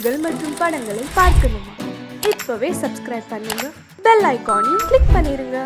செய்திகள் மற்றும் படங்களை பார்க்கணுமா? இப்பவே சப்ஸ்கிரைப் பண்ணுங்க, பெல் ஐகானையும் கிளிக் பண்ணிருங்க.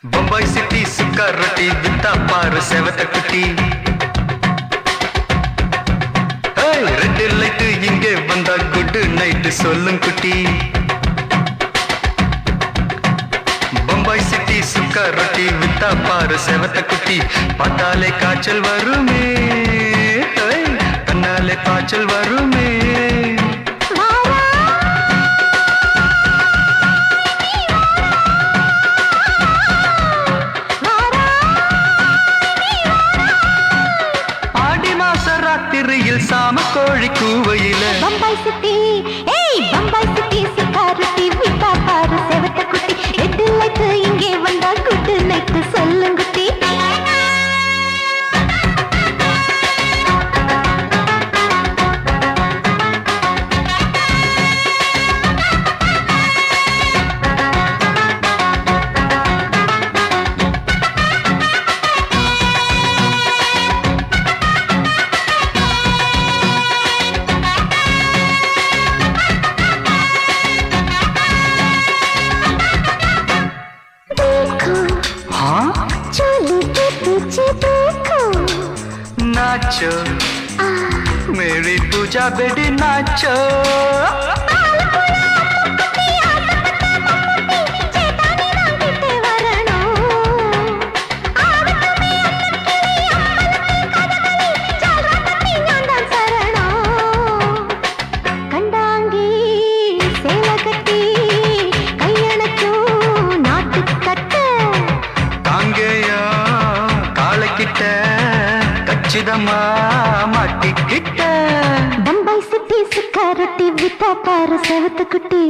बम्बई सिटी सुक्का रोटी बिता पार सेवत कुटी रेड लाइट इंगे वंदा गुड नाइट सोलुं कुटी बम्बई सिटी सुक्का रोटी बिता पार सेवत कुटी पटाले काचल वरुमे कन्नाले काचल वरुमे சாம கோழி கூவையில பம்பாய் சிட்டி பம்பாய் சிட்டி சிக்காரத்தி விட்டா பாரு செவத்த குட்டி ரெட் லைட் இங்கே வந்தா குட் நைட் சொல்லுங்குட்டி नाचो मेरी पूजा बेटी नाचो बम्बई सिटी सिक्योरिटी विता पार सेवत कुटी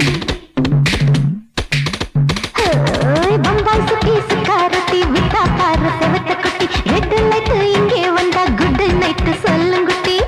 बम्बई सिटी सिक्योरिटी विता पार सेवत कुटी रेड लाइट इंगे वंदा गुड नाइट सोलुंगुटी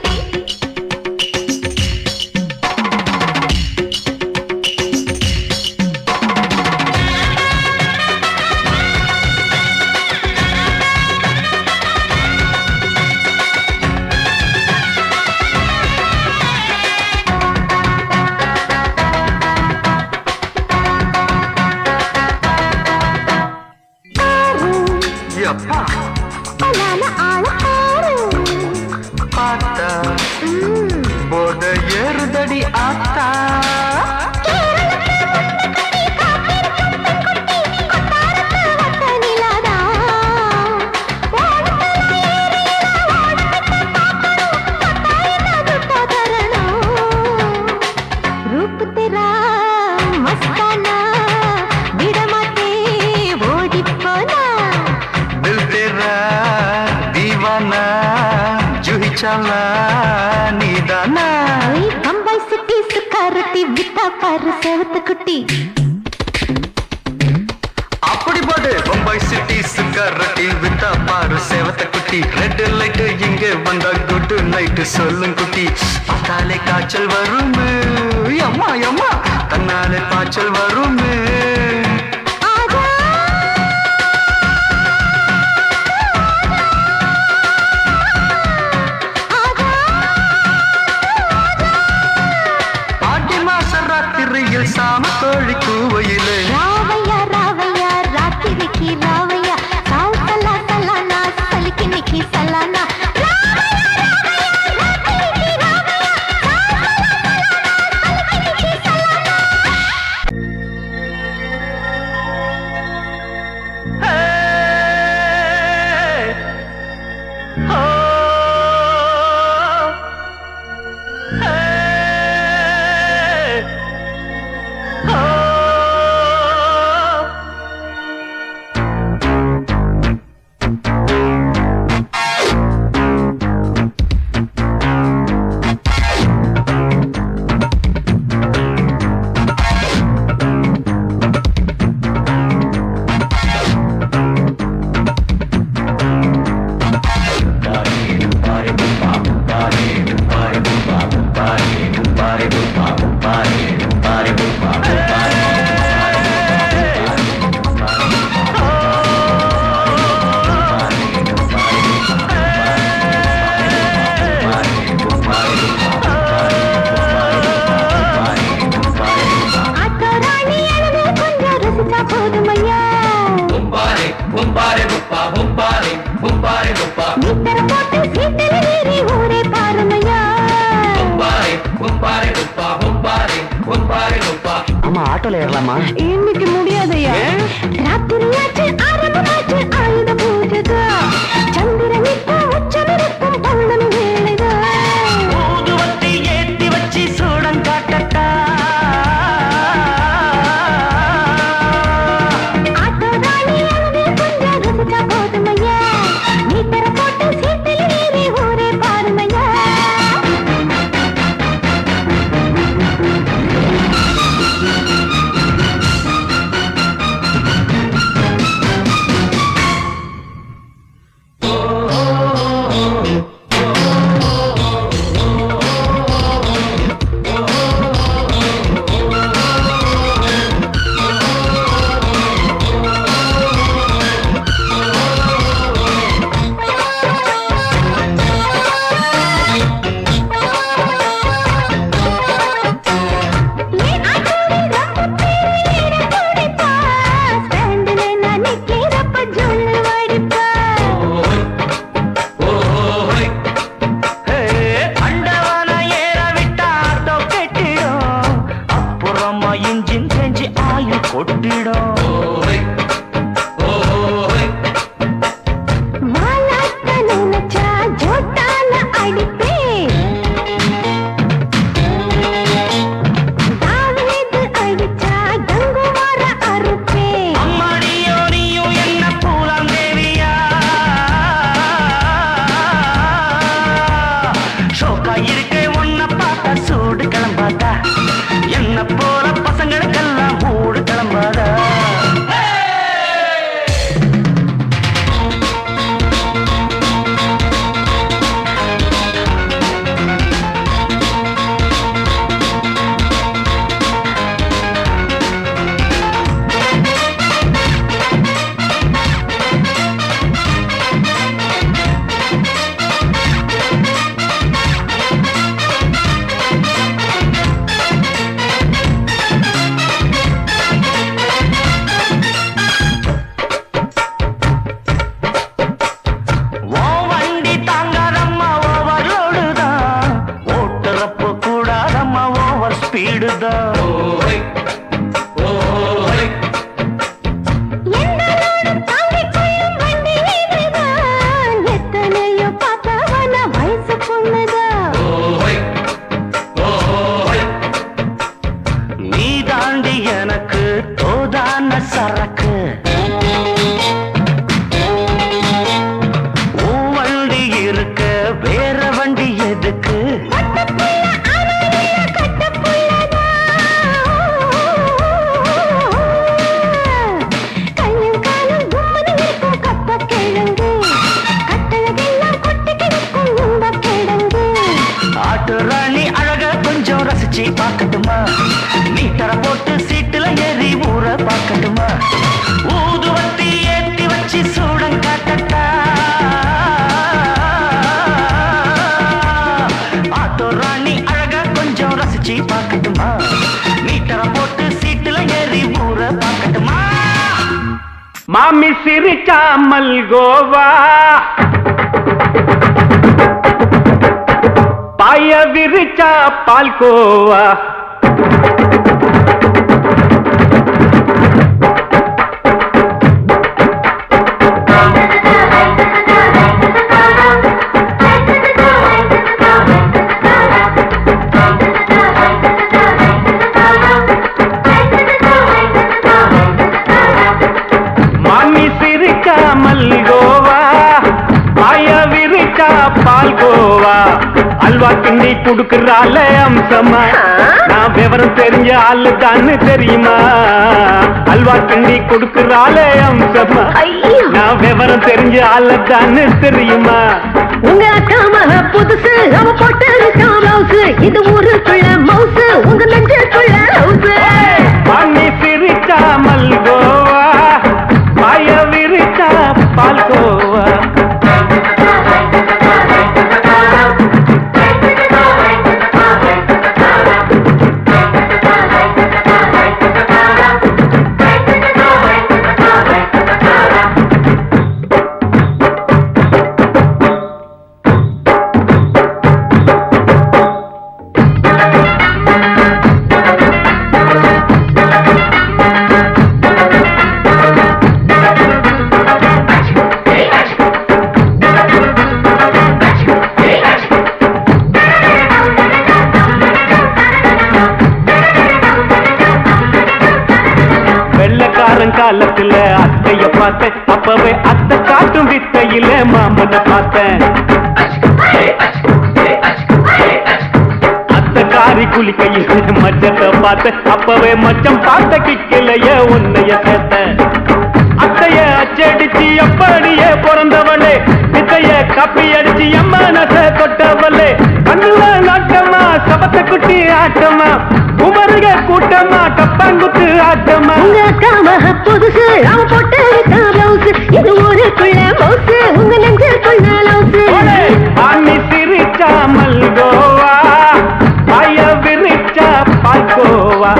बोर्ड एरुदड़ी आता रूप तेरा मस्ताना बिड़माते ओडी पोना दिल तेरा दीवाना जूही चला नीदाना बम्बई सिटी सिक्योरिटी विता पार सेवत कुटी அப்படி போடு பம்பாய் சிட்டி சிக்காரட்டி வித்தா பாரு சேவத்த குட்டி ரெட் லைட் இங்கே வந்தா குட் நைட் சொல்லும் குட்டி பார்த்தாலே காய்ச்சல் வருமே அம்மா அம்மா தன்னாலே பாய்ச்சல் வருமே ஆடி மாச ராத்திரியில் சாம கோழி கூவையிலே ராவையா ராவையா ராத்திரிக்கு ராவையா சால் சலா சலானா சலிக்கு நிக்கி சலானா ஆட்டோல ஏறலாமா? இன்னைக்கு முடியாதையா? ராத்திரியாச்சு ஆரம்பமாச்சு ஆயுத பூஜைதா. சந்திரன் இப்ப உச்சமிருக்கும் பௌர்ணமி வேளைதா. ஊதுவத்தி ஏத்தி வச்சு சூடம் காட்டட்டா. ஆட்டோ ராணி அங்கே கொஞ்சம் ருசிச்சா போதுமையா. நீ தர போட்டு சீட்டில் ஏறி ஊரே பாருமையா. பார்க்கட்டுமா? மீட்டர போட்டு சீட்டுல ஏறி ஊற பார்க்கட்டுமா? ஊதுவத்தி ஏத்தி வச்சு சூடம் காட்டட்டா. ஆட்டோ ராணி அழகா கொஞ்சம் ரசிச்சு பார்க்கட்டுமா? மீட்டர போட்டு சீட்டுல ஏறி ஊற பார்க்கட்டுமா? மாமி சிரிச்சா மல்கோவா, பாய விரிச்சா பால்கோவா, மாமி சிரிச்சா மல்கோவா, பாய விரிச்சா பால்கோவா, அல்வா கிண்டி குடுக்கறால அம்சமா, நான் விவரம் தெரிஞ்ச ஆளு தான்னு தெரியுமா? அல்வா கிண்டி குடுக்கறால அம்சமா, நான் விவரம் தெரிஞ்ச ஆளு தான்னு தெரியுமா? உங்க அக்கா மக புதுசு, அவ போட்டு மவுசு, இது ஊருக்குள்ள மவுசு, உங்க நெஞ்சுக்குள்ள ஹவுசு. பண்ணி சிரிச்சா மல்கோவா, பாய விரிச்சா பால்கோவா. காலத்துல அத்தைய பார்த்தேன், அப்பவே அத்தை காட்டும் வித்தையில மாமனை பார்த்தேன். அத்தைக்காரி குளிக்கையில் மச்சத்தை பார்த்தேன், அப்பவே மச்சம் பார்த்த கிக்கலைய உன்னைய சேர்த்தேன். அத்தைய அச்சடிச்சு அப்படியே பிறந்தவளே, வித்தைய காப்பி அடிச்சு எம்மனச தொட்டவளே. கண்ணுல நாட்டமா சபத்த குட்டி ஆட்டமா, உமருக கூட்டமா கப்பாங்குத்து ஆட்டமா. உங்க அக்காம புதுசு அவன் போட்டு பிளவுஸ், இது ஊருக்குள்ள மவுசு உங்க நெஞ்சுக்குள்ள லவுசு. ஆணி சிரிச்சா மல்கோவா, பாய விரிச்சா பால்கோவா.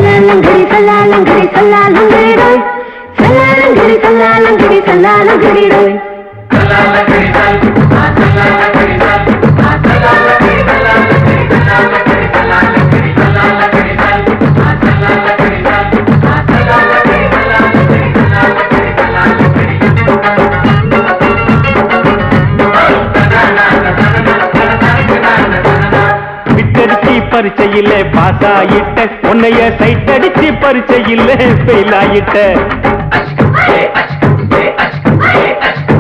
சல்லாலங்கடி சல்லாலங்கடி சல்லாலங்கடி ரோய், சல்லாலங்கடி சல்லாலங்கடி சல்லாலங்கடி ரோய். விட்டடிச்சு பரிச்சையில பாஸ் ஆயிட்ட, உன்னைய சைட் அடிச்சு பரிச்சையில ஃபெயில் ஆயிட்ட.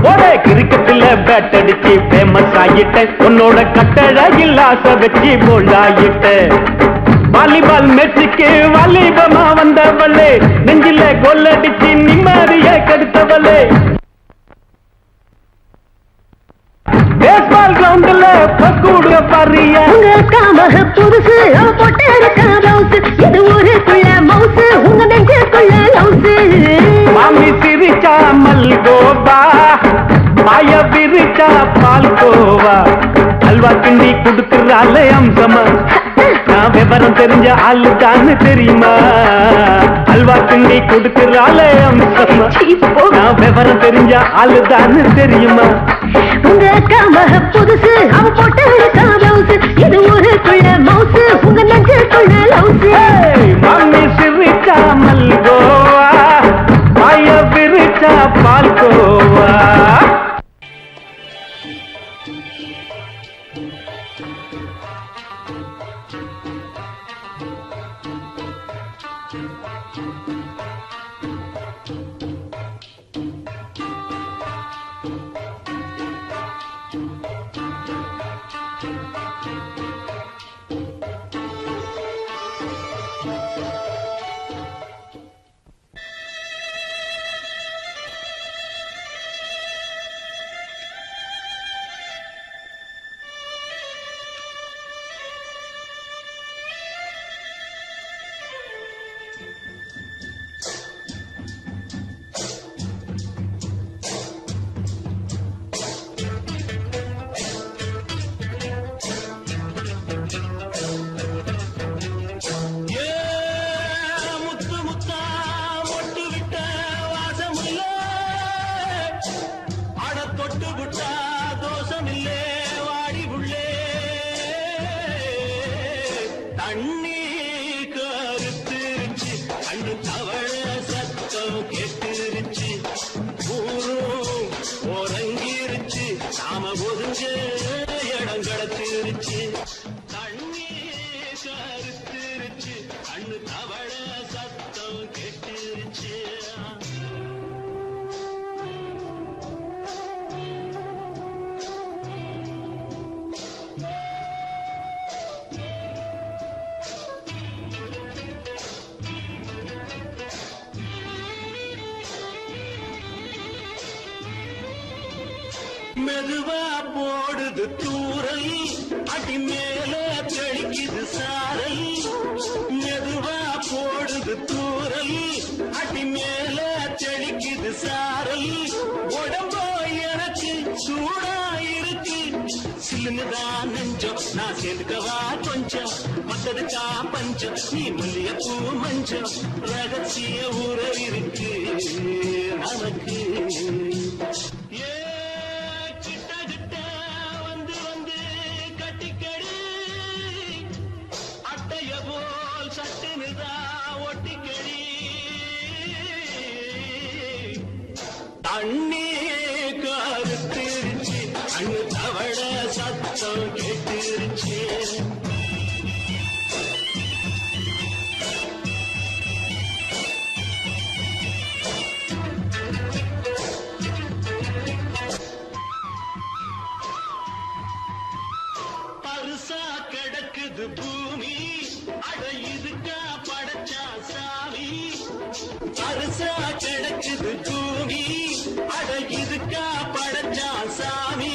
ஒரே கிரிக்கெட்ல பேட் அடிச்சு ஃபேமஸ் ஆயிட்ட, உன்னோட கட்டழகில் ஆசை வச்சு போல்ட் ஆயிட்ட. வாலிபால் மேட்சுக்கு வாலிபமா வந்தவளே, நெஞ்சில கோல் அடிச்சு நிம்மதிய கெடுத்தவளே. பேஸ்பால் கிரவுண்ட்ல பக்கூட பாரியா. உங்க அக்காம புதுசு அவன் போட்டு பிளவுஸ், இது ஊருக்குள்ள மவுசு உங்க நெஞ்சுக்குள்ள லவுசு. மாமி சிரிச்சா மல்கோவா, பாய விரிச்சா பால்கோவா. அல்வா கிண்டி குடுக்கறால அம்சமா, நான் விவரம் தெரிஞ்ச ஆளு தானு தெரியுமா. அல்வா கிண்டி குடுக்கறால அம்சமா, நான் விவரம் தெரிஞ்ச ஆளு தானு தெரியுமா. உங்க அக்காம புதுசு அவன் போட்டு பிளவுஸ், இது ஊருக்குள்ள மவுசு உங்க நெஞ்சுக்குள்ள லவுசு. மாமி சிரிச்சா மல்கோவா, பாய விரிச்சா பால்கோவா. மெதுவா போடுது தூரல், அடி மேல தெளிக்குது சாரல். மெதுவா போடுது தூரல், அடி மேல தெளிக்குது சாரல். உடம்போ எனக்கு சூடா இருக்கு, சில்லுதான் நெஞ்சம் நான் சேர்ந்துக்கவா கொஞ்சம். மத்ததுக்கா பஞ்சம் நீ மல்லிய பூ மஞ்சம், ரகசிய உறவு இருக்கு நமக்கு. தண்ணி கருத்திருச்சு, அண்ணு தவள சத்தம் கேட்டுருச்சு. கிடக்குது பூமி அட இதுக்கா படைச்சா சாமி அரிசா கிடக்குது பூமி அட இதுக்கா படைச்சா சாமி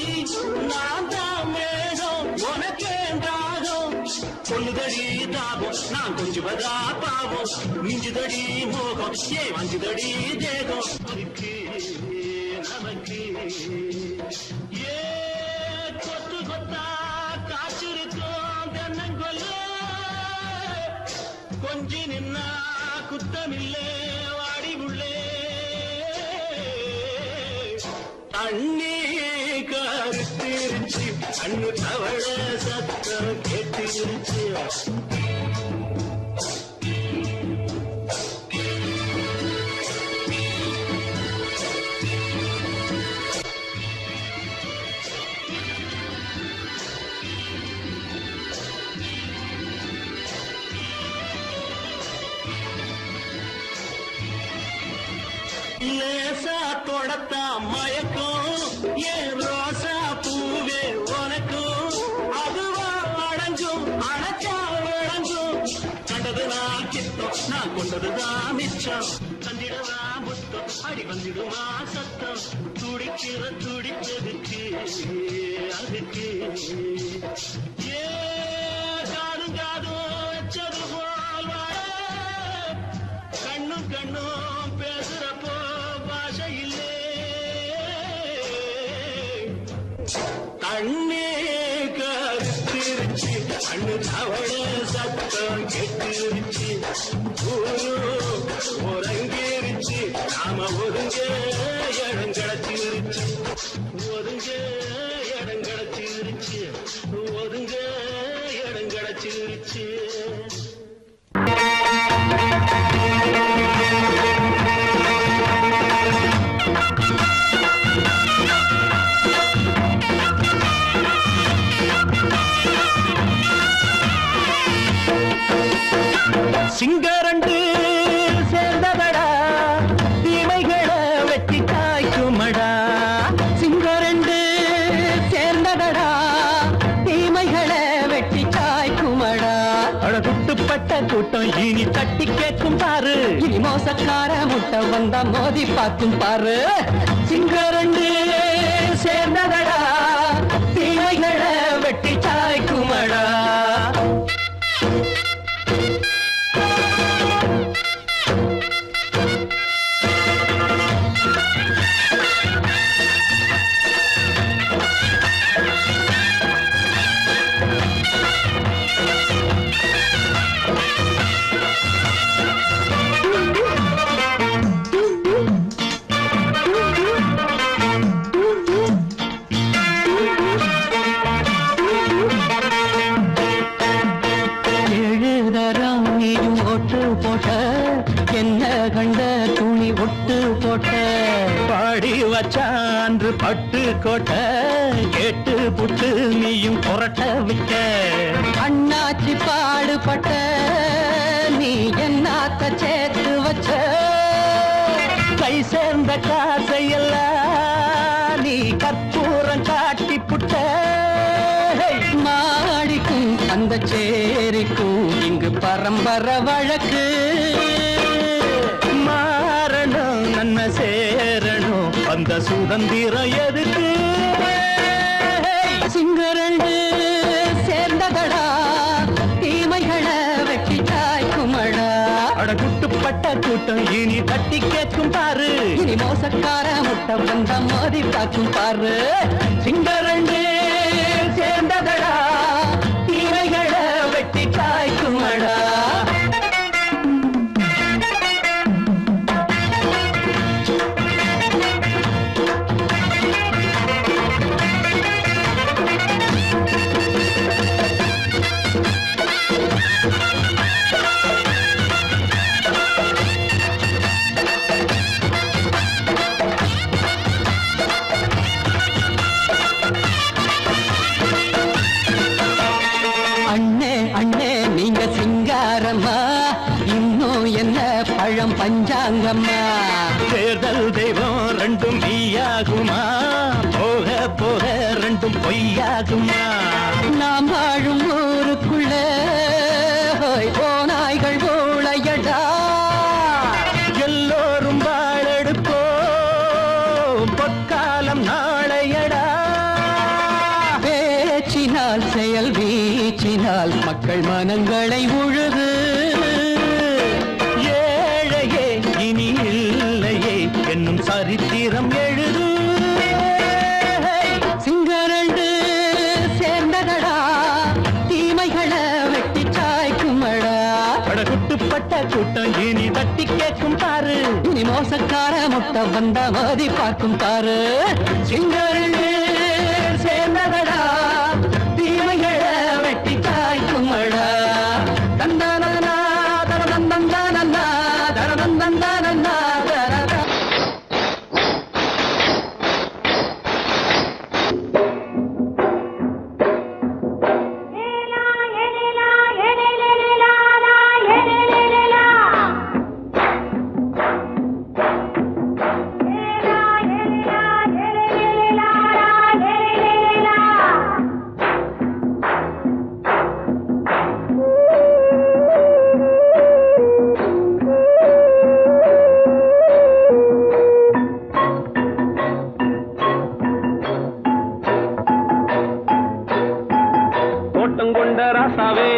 நான் தான் மேகம் உனக்கேண்டாகும் சொல்லுதடி தாபம் நான் கொஞ்சுவதா பாவம் மிஞ்சுதடி மோகம் வஞ்சுதடி தேகம் அதுக்கு நமக்கு ஏ கொத்து கொத்தா காய்ச்சிருக்கோம் தென்னங்கொல்ல கொஞ்சி நின்னா குத்தமில்லே வாடி உள்ளே தண்ணி கருத்திருச்சு கண்ணு தவழ சத்தம் கேட்டிருச்சு லேசா தொடத்தா மயக்கும் ஏன் ரோசா பூவே உனக்கும் அதுவா அடைஞ்சும் அணைச்சா விளங்கும் கண்டது நான் கித்தம் நான் கொண்டதுதான் மிச்சம் தந்திடவா முத்தம் அடி வந்துடுமா சத்தம் துடிக்கிற துடிப்பதுக்கு அதுக்கு ஏ காதும் காதும் வச்சது போல் வாழ கண்ணும் கண்ணும் பேசுறப்போ பாஷை இல்லே தண்ணே கருத்திருச்சு கண்ணு தவள சத்தம் கெட்டிருச்சு ஊரு உறங்கிருச்சு நாம ஒதுங்க இடம் கிடைச்சிருச்சு ஒதுங்க இடம் கிடைச்சிருச்சு ஒதுங்க இடம் கிடைச்சிருச்சு சிங்கரண்டு சேர்ந்ததடா தீமைகளை வெட்டி காய்க்குமடா சிங்கரண்டு சேர்ந்ததடா தீமைகளை வெட்டி காய்க்குமடா அழகுட்டுப்பட்ட கூட்டம் இனி தட்டி கேட்கும் பாரு இனி மோசக்கார முட்டை வந்தா மோதி பார்க்கும் பாரு சிங்கரண்டு சேர்ந்ததடா தீமைகளை வெட்டி காய்க்குமடா பாடி வச்சான்று பட்டு கோட்டை கேட்டு புட்டு நீயும் புரட்ட விட்ட அண்ணாச்சி பாடுபட்ட நீ என்னாத்த சேர்த்து வச்ச கை சேர்ந்த காசையெல்லாம் நீ கற்பூரம் காட்டி புட்ட மாடிக்கும் அந்த சேரிக்கும் இங்கு பரம்பரை வழக்கு மாறணும் நன்மை சேரணும் அந்த சுதந்திரம் எதுக்கு சிங்கரண்டு சேர்ந்ததடா தீமைகளை வெட்டி காய்க்குமடா அடகுட்டுப்பட்ட கூட்டம் இனி தட்டி கேட்கும் பாரு இனி மோசக்கார முட்டை வந்த மோதி பார்க்கும் பாரு சிங்கரண்டு சேர்ந்ததடா தீமைகளை வெட்டி காய்க்குமடா பழம் பஞ்சாங்கம்மா தேர்தல் தெய்வம் ரெண்டும் மெய்யாகுமா போக போக ரெண்டும் பொய்யாகுமா நாம் வாழும் ஊருக்குள்ள மனங்களை உழுது ஏழையே இனி இல்லையே என்னும் சரித்திரம் எழுது சிங்கரண்டு சேர்ந்ததடா தீமைகளை வெட்டி சாய்க்குமடா குட்டுப்பட்ட கூட்டம் இனி தட்டி கேட்கும் பாரு இனி மோசக்கார முட்டை வந்த மோதி பார்க்கும் பாரு சிங்கரண்டு சேர்ந்ததடா தீமைகளை வெட்டி சாய்க்குமடா தந்தனா தரதந்தந்தனா தரதந்தந்தனா கொண்ட ராசாவே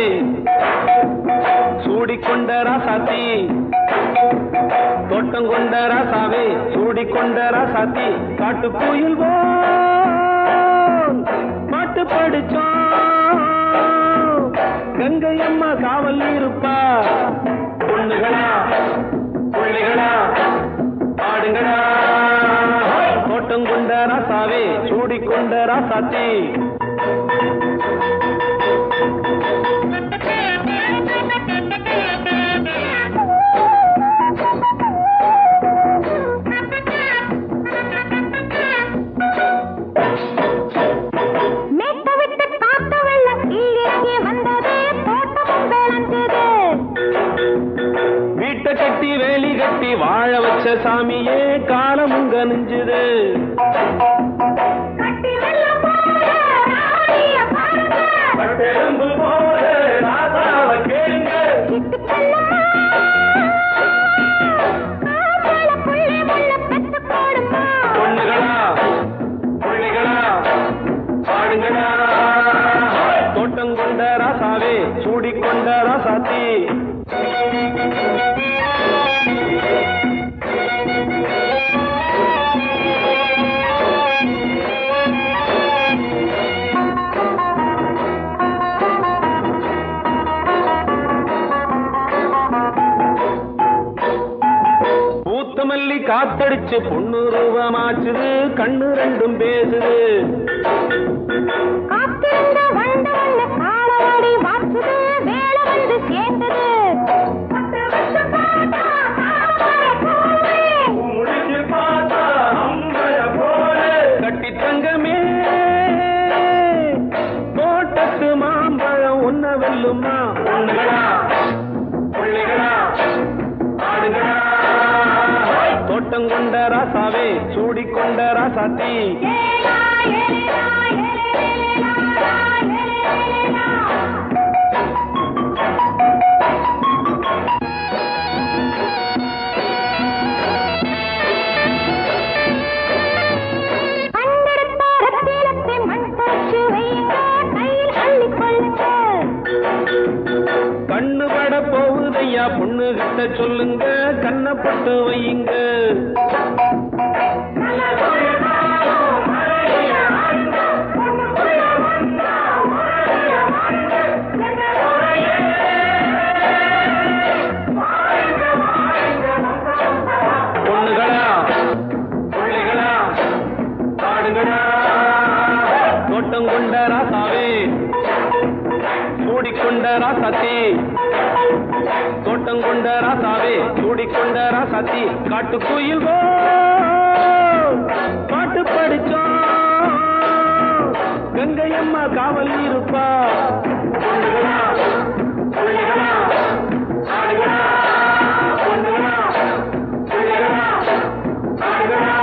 சூடிக்கொண்ட ராசாத்தி தோட்டம் கொண்ட ராசாவே சூடிக்கொண்ட ராசாத்தி காட்டு கோயில் பாட்டு படிச்சோம் கங்கை அம்மா காவல் இருப்பா பொண்ணுகளா பிள்ளைகளா ஆடுங்களா தோட்டம் கொண்ட ராசாவே சூடிக்கொண்ட ராசாத்தி வீட்டை கட்டி வேலி கட்டி வாழ வச்ச சாமியே காலம் உங்க நெஞ்சுது பொண்ணுகளா பிள்ளைகளா பாடுங்களா தோட்டம் கொண்ட ராசாவே சூடிக்கொண்ட ராசாத்தி பூத்தமல்லி காத்தடிச்சு பொண்ணு ரூபமாச்சுது கண்ணு ரெண்டும் பேசுது கட்டி தங்கமே தோட்டத்து மாம்பழம் உன்ன வெல்லுமா பொண்ணுகளா பிள்ளைகளா ஆடுகளா தோட்டம் கொண்ட ராசாவே சூடிக்கொண்ட ராசாத்தி கண்ணு பட போகுதையா பொண்ணு கிட்ட சொல்லுங்க கண்ணப்பட்டு வையுங்க பொண்ணுகளா பிள்ளைகளா பாடுங்களா தோட்டம் கொண்ட ராசாவே சூடிக்கொண்ட ராசாத்தி தோட்டம் கொண்ட ராசாவே சூடிக்கொண்ட ராசாத்தி காட்டு கோயில் பாட்டு படிச்சோம் கங்கை அம்மா காவல் இருப்பா பொண்ணுகளா பிள்ளைகளா ஆடுகளா பொண்ணுகளா பிள்ளைகளா ஆடுகளா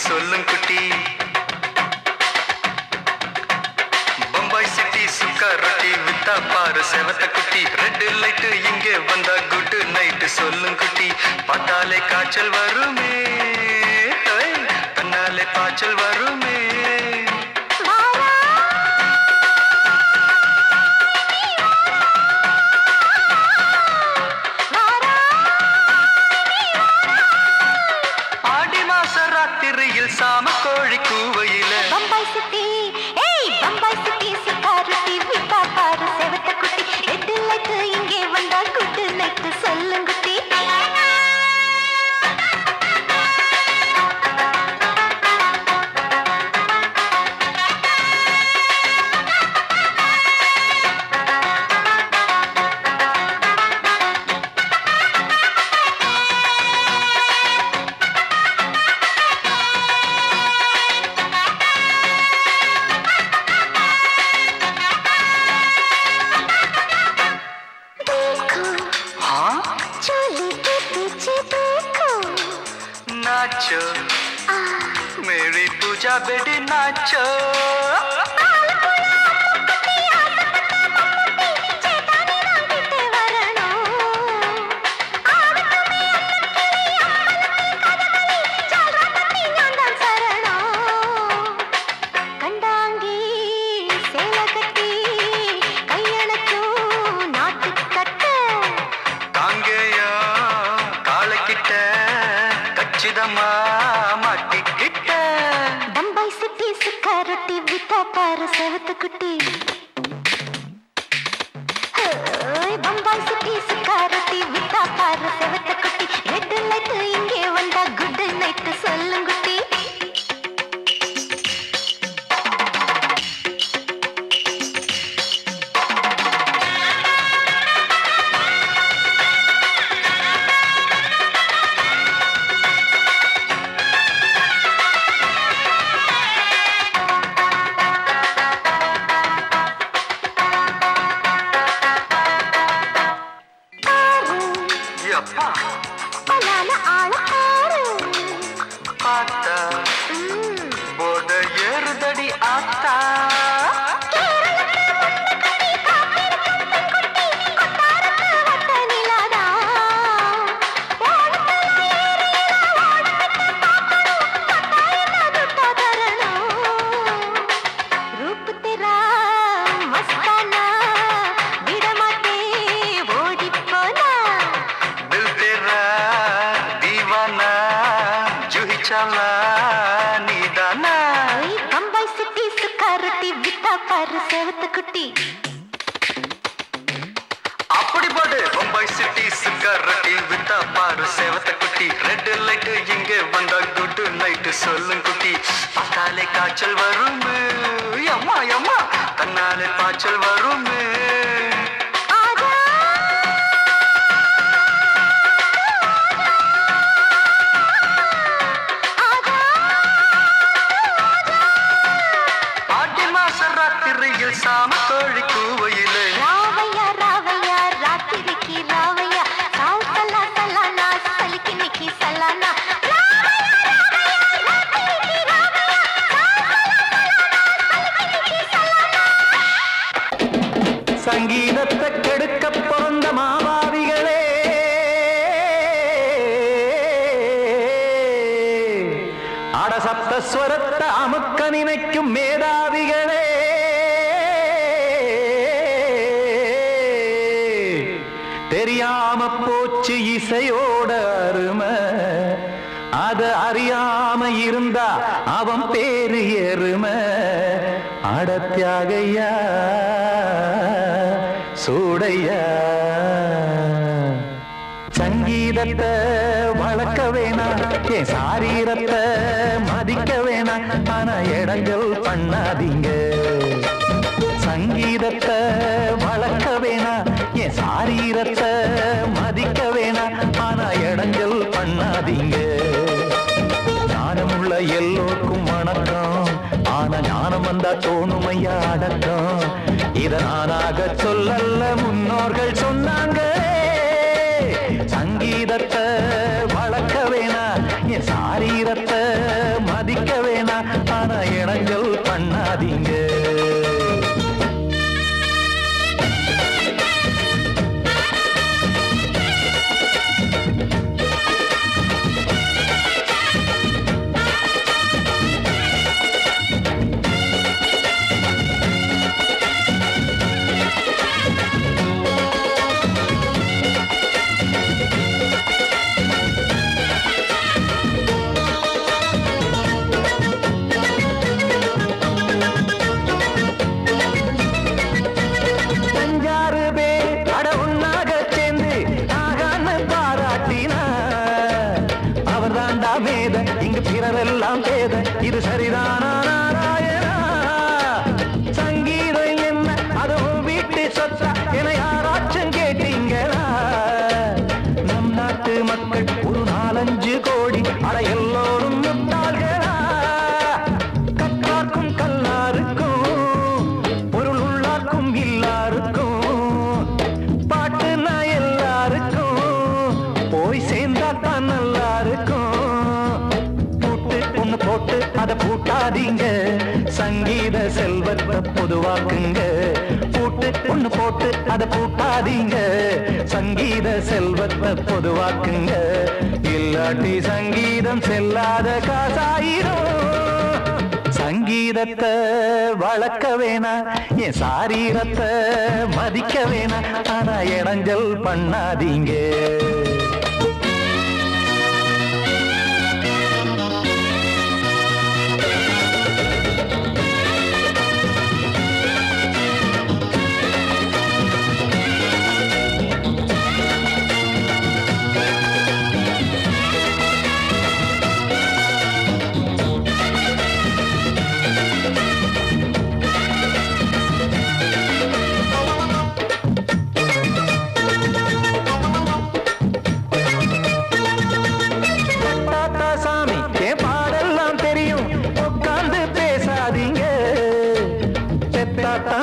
சொல்லும் குட்டி பம்பாய் சிட்டி சுக்கா ரொட்டி வித்தா பாரு செவத்த குட்டி ரெட் லைட் இங்கே வந்தா குட் நைட் சொல்லும் குட்டி பார்த்தாலே காய்ச்சல் வருமே தன்னாலே பாய்ச்சல் வருமே ராத்திரியில் சாம கோழி கூவையில பம்பாய் சிட்டி ஏய் பம்பாய் சிட்டி சிக்காரட்டி விட்டா பாரு செவத்த குட்டி ரெட் லைட் இங்கே வந்தா குட் நைட் சொல்லுங்குட்டி नाचो मेरी पूजा बेटी नाचो மாட்டிக்கிட்ட பம்பாய் சிட்டி சிக்காரட்டி விட்டா பாரு செவத்த குட்டி பம்பாய் சிட்டி சிக்காரட்டி விட்டா பாரு செவத்த குட்டி ரெட் லைட் இங்கே வந்தா குட் நைட் சொல்லுங்குட்டி பார்த்தா போத ஏறுதடி ஆத்தா பம்பாய் சிட்டி சுக்காரட்டி விட்டா பாரு செவத்த குட்டி அப்படி போடு பம்பாய் சிட்டி சுக்காரட்டி வித்தா பாரு செவத்த குட்டி ரெட் லைட் இங்கே வந்தா குட் நைட் சொல்லும் குட்டி பார்த்தாலே காய்ச்சல் வருமே அம்மா அம்மா தன்னாலே பாய்ச்சல் வருமே ராத்திரியில் சாம கோழி கூவையிலே ராவையா ராவையா ராத்திரிக்கு ராவையா சாவு சல்லா சல்லானா சலிக்கு நிக்கி சல்லானா சங்கீதத்தை கெடுக்க பிறந்த மாவாதிகளே அடசப்த ஸ்வரத்தை அமுக்க நினைக்கும் மேதாவிகளே தெரியாம போச்சு இசையோட அருமை அத அறியாம இருந்தா அவன் பேரு எருமை அடத்தியாகையா சூடையா சங்கீதத்தை வளர்க்க வேணாம் என் சாரீரத்தை மதிக்க வேணாம் ஆனா இடங்கள் பண்ணாதீங்க சங்கீதத்தை வளர்க்க வேணாம் என் சாரீரத்தை மதிக்க வேணாம் ஆனா இடங்கள் பண்ணாதீங்க ஞானமுள்ள எல்லோருக்கும் வணக்கம் ஆனா ஞானம் வந்தா தோணுமையா அடக்கம் இத நானாக சொல்லல்ல முன்னோர்கள் சொன்னாங்க சங்கீதத்தை வளர்க்க வேணாம் என் சாரீரத்தை மதிக்க ஊரெல்லாம் பேத இது சரிதானா நாராயணா? சங்கீதம் என்ன அதுவும் வீட்டு சொத்தா என யாராச்சும் கேட்டீங்களா? நம் நாட்டு மக்கள் ஒரு 4-5 கோடி அட எல்லோரும் முட்டாள்களா? கற்றார்க்கும் கல்லாருக்கும் பொருள் உள்ளார்க்கும் இல்லாருக்கும் பாட்டுனா எல்லாருக்கும் போய் சேர்ந்தா தான் நல்லா இருக்கும். பூட்டு ஒண்ணு போட்டு அதை பூட்டாதீங்க, சங்கீத செல்வத்தை பொதுவாக்குங்க. பூட்டு ஒண்ணு போட்டு அதை பூட்டாதீங்க, சங்கீத செல்வத்தை பொதுவாக்குங்க. இல்லாட்டி சங்கீதம் செல்லாத காசாயிரும். சங்கீதத்தை வளர்க்க வேணா, என் சாரீரத்தை மதிக்க வேணா, ஆனா இடைஞ்சல் பண்ணாதீங்க.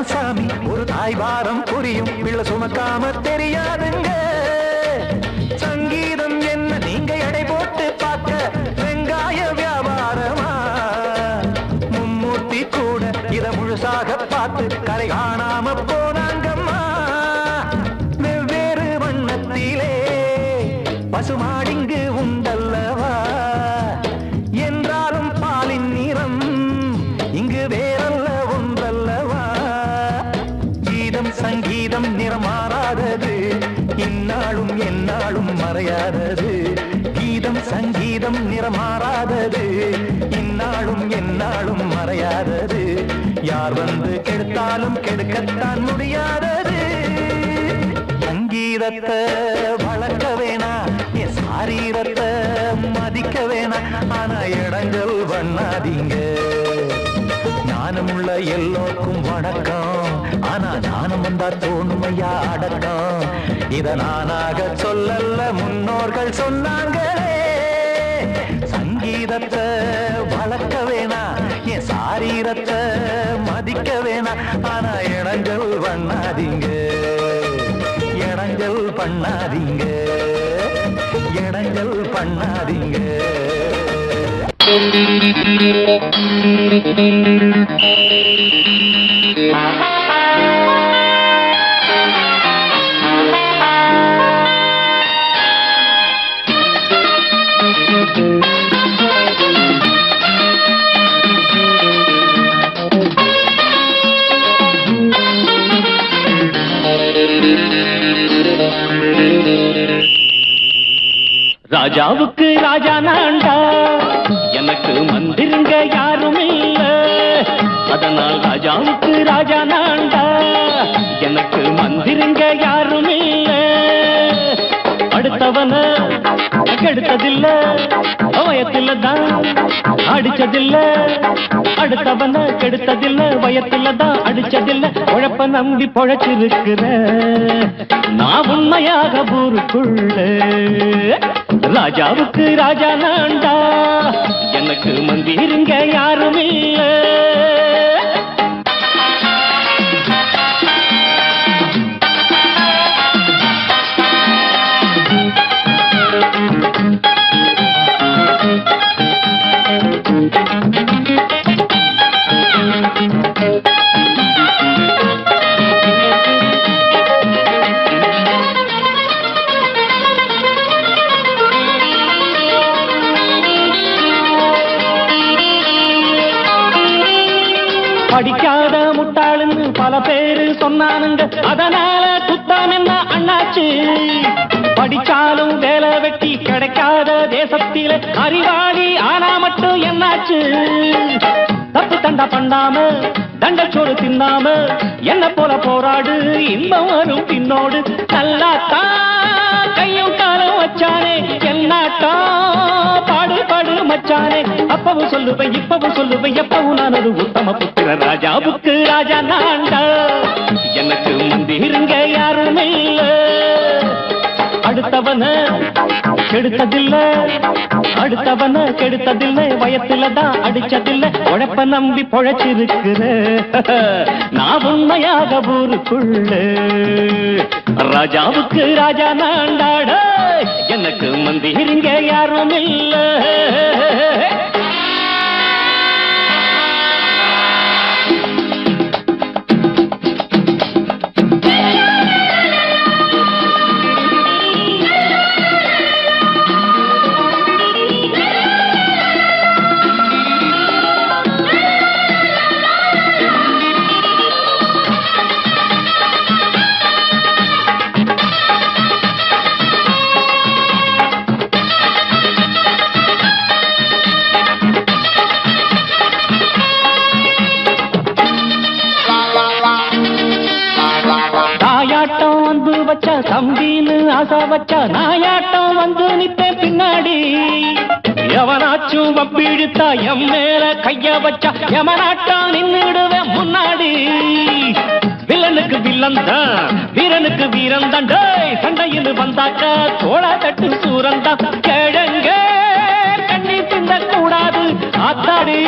சாமி ஒரு தாய் வாரம் புரியும், பிள்ளை சுமக்காம தெரியாதுங்க. சங்கீதம் என்ன நீங்க எடை போட்டு பார்க்க வெங்காய வியாபாரமா? மும்மூர்த்தி கூட இத முழுசாக பார்த்து கரை காணாம போனாங்கம்மா. வெவ்வேறு வண்ணத்திலே பசுமாடிங்கு உண்டல்லவா? என்றாலும் பாலின் நிறம் இங்கு வேறல்ல ஒன்றல்லவா? சங்கீதம் நிறமாறாதது, இந்நாளும் எந்நாளும் மறையாதது. கீதம் சங்கீதம் நிறமாறாதது, இந்நாளும் எந்நாளும் மறையாதது. யார் வந்து கெடுத்தாலும் கெடுக்கத்தான் முடியாதது. சங்கீதத்தை வளர்க்க வேணா, என் சாரீரத்தை மதிக்க வேணா, ஆனா இடைஞ்சல் பண்ணாதீங்க. ஞானமுள்ள எல்லோருக்கும் வணக்கம், ஆனா ஞானம் வந்தா தோணுமையா அடக்கம். இத நானாக சொல்லல்ல முன்னோர்கள் சொன்னாங்களே. சங்கீதத்தை வளர்க்க வேணா, என் சாரீரத்தை மதிக்க வேணா, ஆனா இடைஞ்சல் பண்ணாதீங்க. இடைஞ்சல் பண்ணாதீங்க, இடைஞ்சல் பண்ணாதீங்க. ராஜாவுக்கு ராஜா நான்டா, எனக்கு மந்திருங்க யாரும் இல்ல. அதனால் ராஜாவுக்கு ராஜா நான்டா, எனக்கு மந்திருங்க யாரும் இல்ல. அடுத்தவன கெடுத்ததில்ல, வயத்தில தான் அடிச்சதில்ல. அடுத்தவன கெடுத்ததில்ல, வயத்தில தான் அடிச்சதில்ல. உழைப்ப நம்பி பொழைச்சிருக்கிற நான் உண்மையாக ஊருக்குள்ள. ராஜாவுக்கு ராஜா நான்டா, எனக்கு மந்திருங்க யாரும் இல்ல. படிக்காத முட்டாளுன்னு பல பேரு சொன்னானுங்க, அதனால குத்தம் என்ன அண்ணாச்சு? படிச்சாலும் வேலை வெட்டி கிடைக்காத தேசத்தில அறிவாளி ஆனா மட்டும் என்னாச்சு? தப்பு தண்டா பண்ணாம தண்டச்சோறு தின்னாம என்ன போல போராடு, இன்பம் வரும் பின்னோடு. நல்லாத்தான் கையும் காலம் வச்சானே என்னாட்டா, பாடு பாடு மச்சானே அப்பவும் சொல்லுவேன் இப்பவும் சொல்லுவேன் எப்பவும் நான் ஒரு உத்தம புத்திர ராஜாவுக்கு ராஜா நான்டா எனக்கு முந்திருங்க யாரும் இல்ல அடுத்தவன கெடுத்ததில்லை அடுத்தவன கெடுத்ததில்லை வயத்துலதான் அடிச்சதில்லை உழைப்ப நம்பி பொழைச்சிருக்கிற நான் உண்மையாக ஊருக்குள்ள ராஜாவுக்கு ராஜா நாண்டாட எனக்கு மந்திரிங்க யாரும் இல்ல தம்பின்னு ஆசா வச்சா நாயாட்டம் வந்து நிப்பேன் பின்னாடி எவனாச்சும் வப்பிழுத்தா எம் மேல கைய வச்சா எவனாட்டம் நின்னுடுவேன் முன்னாடி வில்லனுக்கு வில்லன் தான் வீரனுக்கு வீரன் தான் சண்டையில் வந்தாக்கா தோளா தட்டு சூரன் தான் கிழங்க கண்ணி திந்த கூடாது ஆத்தாடி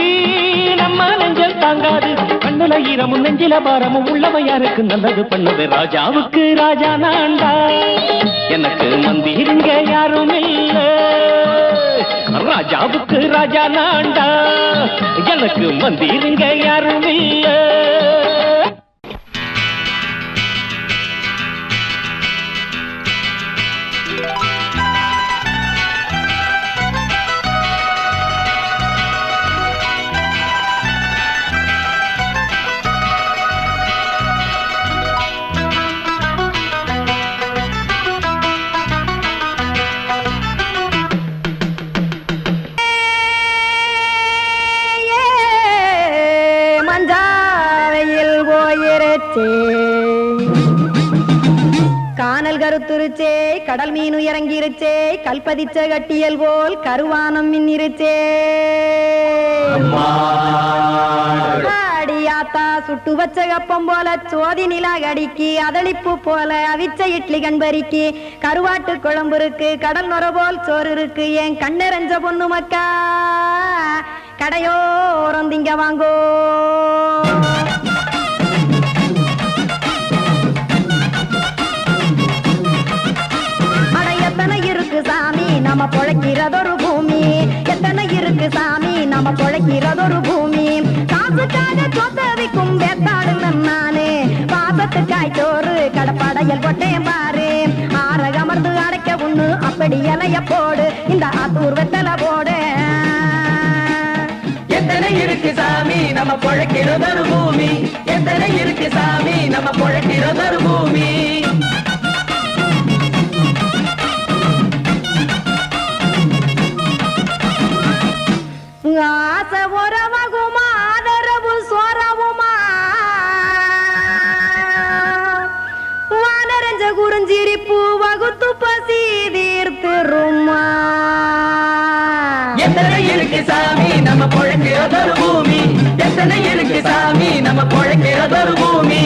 நம்ம நெஞ்சல் தாங்காது கண்ணுல ஈரமும் நெஞ்சில பாரமும் உள்ளவன் யாருக்கு நல்லது பண்ணுது ராஜாவுக்கு ராஜா நான்டா எனக்கு மந்திருங்க யாரும் இல்ல ராஜாவுக்கு ராஜா நான்டா எனக்கு மந்திருங்க யாரும் இல்ல கானல் கருத்துருச்சே கடல் மீன் இறங்கிருச்சே கல்பதிச்ச கட்டியல் போல் கருவானம் மின்னிருச்சே அடியாத்தா சுட்டு வச்ச கப்பம் போல சோதி நிலா கடிக்கு அதளிப்பு போல அவிச்ச இட்லி கண்பறிக்கு கருவாட்டு குழம்பு இருக்கு கடல் நுர போல் சோறு இருக்கு என் கண்ணெரஞ்ச பொண்ணு மக்கா கடையோரம் திங்க வாங்கோ நம்ம பொழைக்கிறதொரு பூமி எத்தனை இருக்கு சாமி நம்ம பொழைக்கிறதொரு பூமி காசுக்காக சொத்தவிக்கும் வேத்தாடுங்க நானே பாசத்துக்காய் சோறு கடப்படையல் போட்டேன் பாரு ஆரகமர்ந்து அடைக்க ஒண்ணு அப்படி இலைய போடு இந்த ஆத்தூர் வெத்தலை போடு எத்தனை இருக்கு சாமி நம்ம பொழைக்கிறதொரு பூமி எத்தனை இருக்கு சாமி நம்ம பொழைக்கிறதொரு பூமி ஆசை உறவகுமா ஆதரவு சோறவுமா வானரஞ்ச குறிஞ்சிரிப்பு வகுத்து பசி தீர்த்துருமா எத்தனை இருக்கு சாமி நம்ம பொழைக்கிறதொரு பூமி எத்தனை இருக்கு சாமி நம்ம பொழைக்கிறதொரு பூமி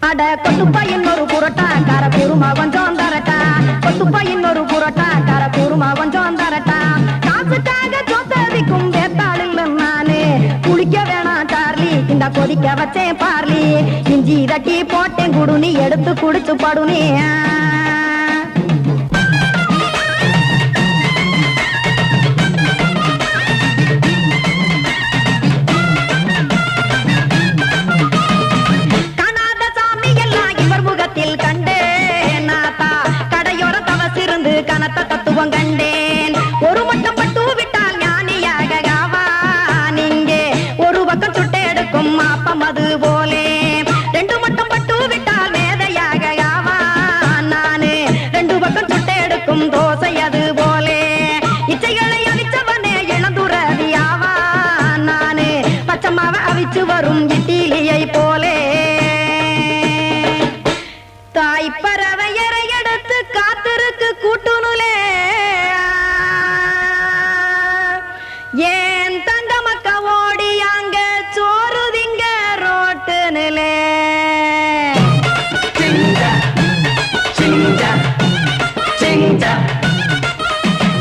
அட கொத்துப்பா இன்னொரு புரோட்டா கார குருமா கொஞ்சம் தரட்டா கொத்துப்பா இன்னொரு புரோட்டா கார குருமா கொஞ்சம் தரட்டா காசுக்காக சொத்ததிக்கும் வேத்தாளில் நானே குளிக்க வேணாம் சார்லி இந்த கொதிக்க வச்சேன் பார்லி இஞ்சி தட்டி போட்டேன் குடுனி எடுத்து குடிச்சு படுனி கனத்த தத்துவம் கண்டேன் ஒரு மட்டும் பட்டு விட்டால் ஞானியாக ஆவான் இங்கே ஒரு பக்கம் சுட்டு எடுக்கும் மாப்பம் அது போலே ரெண்டு மட்டும் பட்டு விட்டால் மேதையாக ஆவான் சிங்கா சிங்கா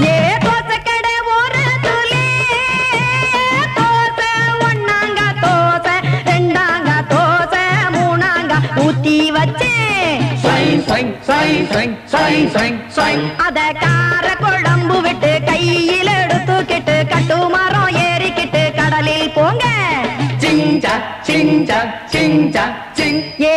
ஏ தோசைக்கடை ஓரத்துலே தோசை ஒண்ணாங்க தோசை ரெண்டாங்க தோசை மூணாங்க ஊத்தி வச்சேன் சைன் சைன் சைன் சைன் சைன் சைன் சைன் அத கார குழம்பு விட்டு கையில் எடுத்துக்கிட்டு கட்டு மரம் ஏறிக்கிட்டு கடலில் போங்க சிங்கா சிங்கா சிங்கா சிங் ஏ